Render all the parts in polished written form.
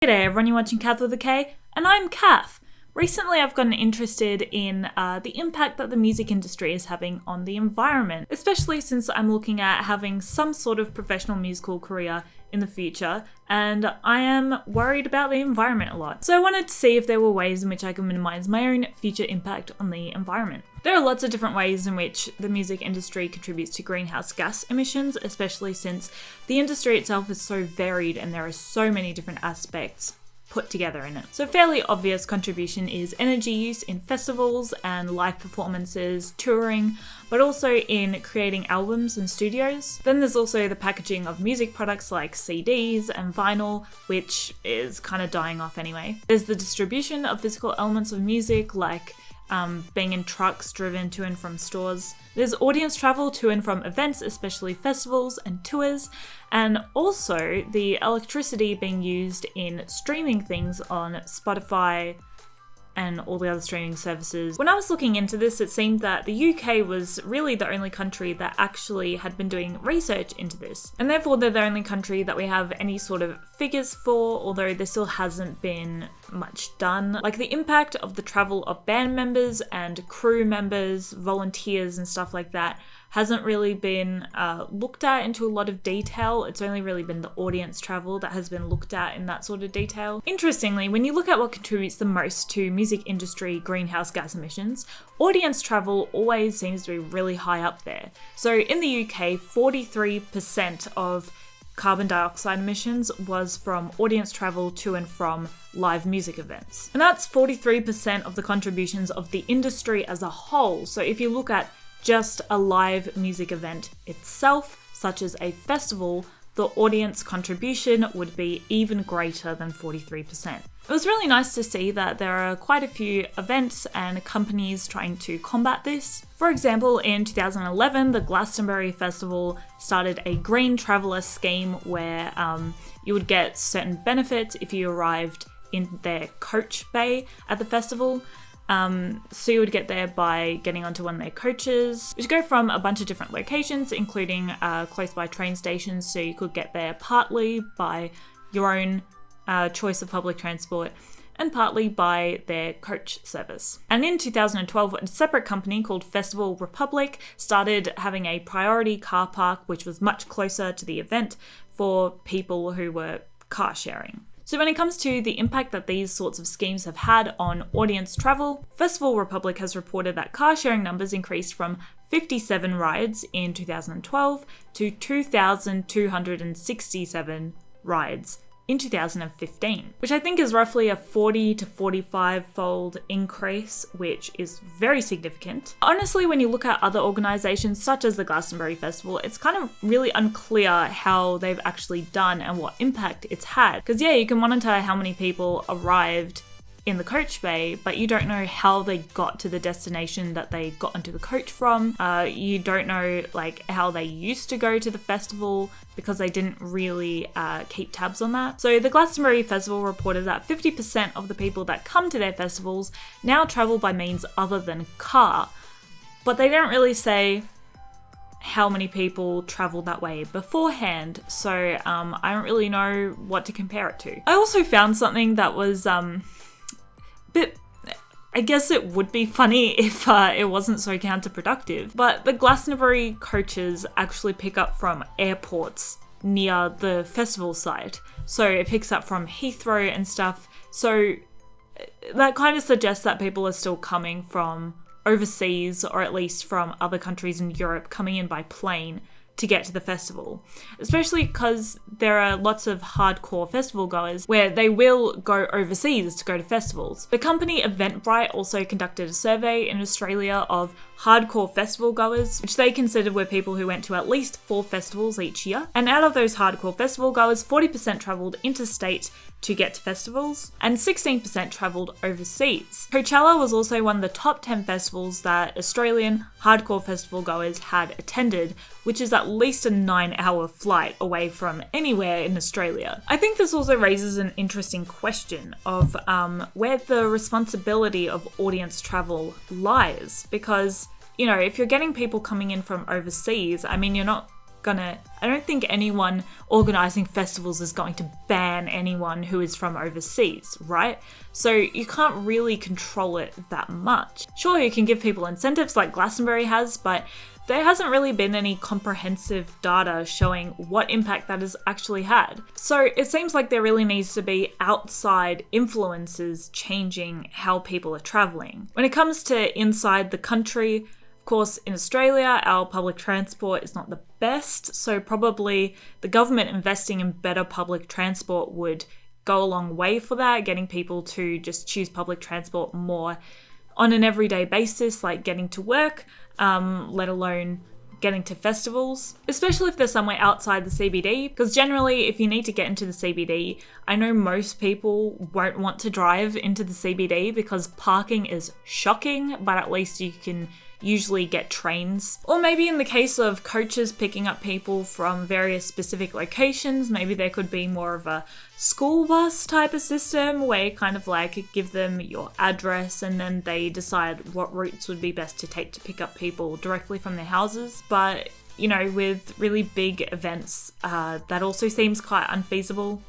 G'day everyone, you're watching Kath with a K, and I'm Kath. Recently I've gotten interested in the impact that the music industry is having on the environment, especially since I'm looking at having some sort of professional musical career in the future, and I am worried about the environment a lot. So I wanted to see if there were ways in which I can minimize my own future impact on the environment. There are lots of different ways in which the music industry contributes to greenhouse gas emissions, especially since the industry itself is so varied and there are so many different aspects put together in it. So a fairly obvious contribution is energy use in festivals and live performances, touring, but also in creating albums and studios. Then there's also the packaging of music products like CDs and vinyl, which is kind of dying off anyway. There's the distribution of physical elements of music like being in trucks driven to and from stores. There's audience travel to and from events, especially festivals and tours, and also the electricity being used in streaming things on Spotify and all the other streaming services. When I was looking into this, it seemed that the UK was really the only country that actually had been doing research into this. And therefore they're the only country that we have any sort of figures for, although there still hasn't been much done. Like the impact of the travel of band members and crew members, volunteers and stuff like that hasn't really been looked at into a lot of detail. It's only really been the audience travel that has been looked at in that sort of detail. Interestingly, when you look at what contributes the most to music industry greenhouse gas emissions, audience travel always seems to be really high up there. So in the UK, 43% of carbon dioxide emissions was from audience travel to and from live music events. And that's 43% of the contributions of the industry as a whole. So if you look at just a live music event itself, such as a festival, the audience contribution would be even greater than 43%. It was really nice to see that there are quite a few events and companies trying to combat this. For example, in 2011, the Glastonbury Festival started a Green Traveller scheme where you would get certain benefits if you arrived in their coach bay at the festival. So you would get there by getting onto one of their coaches, which go from a bunch of different locations, including close by train stations, so you could get there partly by your own choice of public transport and partly by their coach service. And in 2012, a separate company called Festival-Republic started having a priority car park, which was much closer to the event for people who were car sharing. So when it comes to the impact that these sorts of schemes have had on audience travel, Festival-Republic has reported that car sharing numbers increased from 57 rides in 2012 to 2,267 rides in 2015, which I think is roughly a 40 to 45-fold increase, which is very significant. Honestly, when you look at other organisations such as the Glastonbury Festival, it's kind of really unclear how they've actually done and what impact it's had. Because yeah, you can monitor how many people arrived in the coach bay, but you don't know how they got to the destination that they got onto the coach from. You don't know like how they used to go to the festival because they didn't really keep tabs on that. So the Glastonbury Festival reported that 50% of the people that come to their festivals now travel by means other than car, but they don't really say how many people traveled that way beforehand, so I don't really know what to compare it to. I also found something that was but I guess it would be funny if it wasn't so counterproductive. But the Glastonbury coaches actually pick up from airports near the festival site. So it picks up from Heathrow and stuff. So that kind of suggests that people are still coming from overseas, or at least from other countries in Europe, coming in by plane to get to the festival, especially because there are lots of hardcore festival goers where they will go overseas to go to festivals. The company Eventbrite also conducted a survey in Australia of hardcore festival goers, which they considered were people who went to at least 4 festivals each year. And out of those hardcore festival goers, 40% travelled interstate to get to festivals, and 16% travelled overseas. Coachella was also one of the top 10 festivals that Australian hardcore festival goers had attended, which is at least a 9-hour flight away from anywhere in Australia. I think this also raises an interesting question of where the responsibility of audience travel lies, because, you know, if you're getting people coming in from overseas, I mean, you're not don't think anyone organizing festivals is going to ban anyone who is from overseas, right? So you can't really control it that much. Sure, you can give people incentives like Glastonbury has, but there hasn't really been any comprehensive data showing what impact that has actually had. So it seems like there really needs to be outside influences changing how people are traveling. When it comes to inside the country, of course, in Australia, our public transport is not the best, so probably the government investing in better public transport would go a long way for that, getting people to just choose public transport more on an everyday basis, like getting to work, let alone getting to festivals, especially if they're somewhere outside the CBD, because generally if you need to get into the CBD, I know most people won't want to drive into the CBD because parking is shocking, but at least you can usually get trains. Or maybe in the case of coaches picking up people from various specific locations, maybe there could be more of a school bus type of system where you kind of like give them your address and then they decide what routes would be best to take to pick up people directly from their houses. But, you know, with really big events, that also seems quite unfeasible.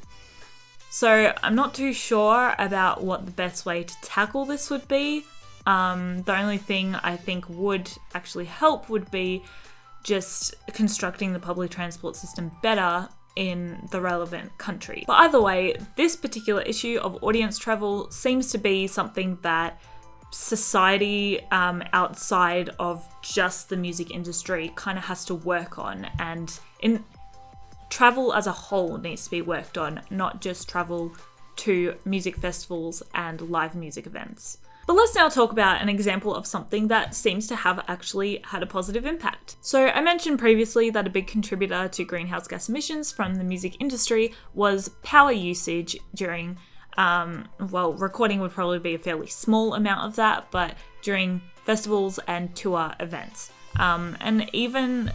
So I'm not too sure about what the best way to tackle this would be. The only thing I think would actually help would be just constructing the public transport system better in the relevant country. But either way, this particular issue of audience travel seems to be something that society outside of just the music industry kind of has to work on, and in travel as a whole needs to be worked on, not just travel to music festivals and live music events. But let's now talk about an example of something that seems to have actually had a positive impact. So I mentioned previously that a big contributor to greenhouse gas emissions from the music industry was power usage during, recording would probably be a fairly small amount of that, but during festivals and tour events. And even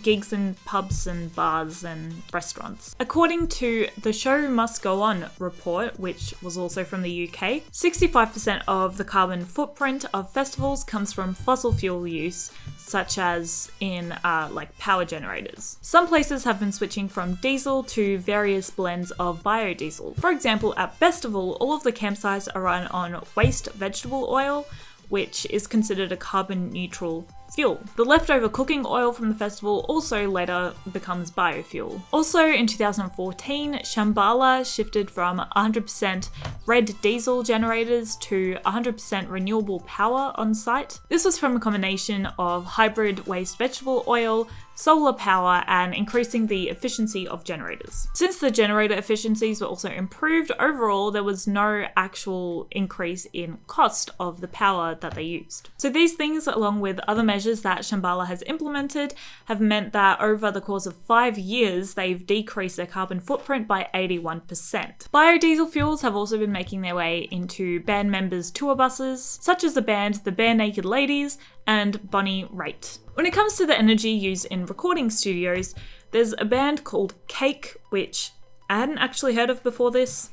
gigs in pubs and bars and restaurants. According to the Show Must Go On report, which was also from the UK, 65% of the carbon footprint of festivals comes from fossil fuel use, such as in like power generators. Some places have been switching from diesel to various blends of biodiesel. For example, at Festival, all of the campsites are run on waste vegetable oil, which is considered a carbon neutral fuel. The leftover cooking oil from the festival also later becomes biofuel. Also in 2014, Shambhala shifted from 100% red diesel generators to 100% renewable power on site. This was from a combination of hybrid waste vegetable oil, solar power, and increasing the efficiency of generators. Since the generator efficiencies were also improved, overall there was no actual increase in cost of the power that they used. So these things, along with other measures that Shambhala has implemented, have meant that over the course of 5 years, they've decreased their carbon footprint by 81%. Biodiesel fuels have also been making their way into band members' tour buses, such as the band The Bare Naked Ladies and Bonnie Raitt. When it comes to the energy used in recording studios, there's a band called Cake, which I hadn't actually heard of before this.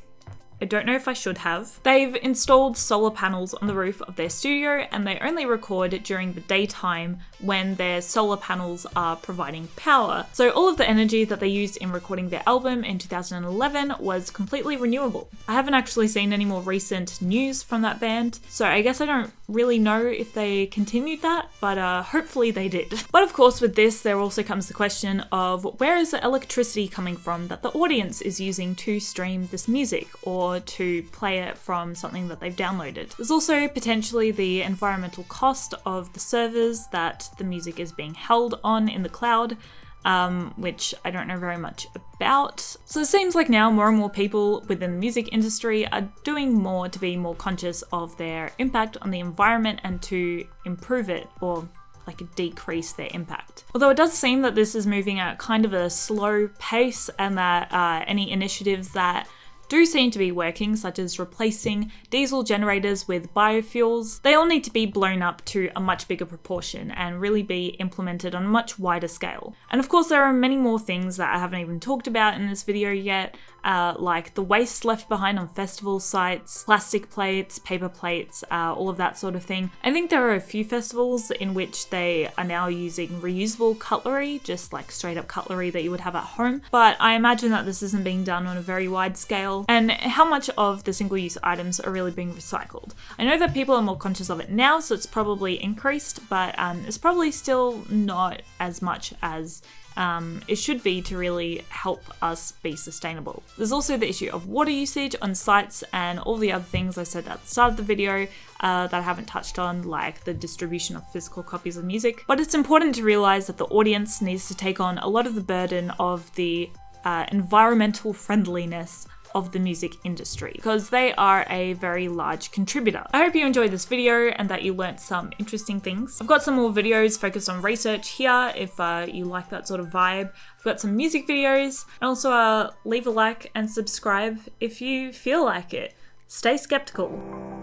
I don't know if I should have. They've installed solar panels on the roof of their studio, and they only record during the daytime when their solar panels are providing power. So all of the energy that they used in recording their album in 2011 was completely renewable. I haven't actually seen any more recent news from that band, so I guess I don't really know if they continued that, but hopefully they did. But of course with this, there also comes the question of where is the electricity coming from that the audience is using to stream this music or to play it from something that they've downloaded. There's also potentially the environmental cost of the servers that the music is being held on in the cloud, which I don't know very much about. So it seems like now more and more people within the music industry are doing more to be more conscious of their impact on the environment and to improve it or like decrease their impact. Although it does seem that this is moving at kind of a slow pace and that any initiatives that do seem to be working, such as replacing diesel generators with biofuels, they all need to be blown up to a much bigger proportion and really be implemented on a much wider scale. And of course, there are many more things that I haven't even talked about in this video yet, like the waste left behind on festival sites, plastic plates, paper plates, all of that sort of thing. I think there are a few festivals in which they are now using reusable cutlery, just like straight up cutlery that you would have at home, but I imagine that this isn't being done on a very wide scale. And how much of the single-use items are really being recycled? I know that people are more conscious of it now, so it's probably increased, but it's probably still not as much as it should be to really help us be sustainable. There's also the issue of water usage on sites and all the other things I said at the start of the video that I haven't touched on, like the distribution of physical copies of music. But it's important to realize that the audience needs to take on a lot of the burden of the environmental friendliness of the music industry, because they are a very large contributor. I hope you enjoyed this video and that you learnt some interesting things. I've got some more videos focused on research here if you like that sort of vibe. I've got some music videos, and also leave a like and subscribe if you feel like it. Stay skeptical.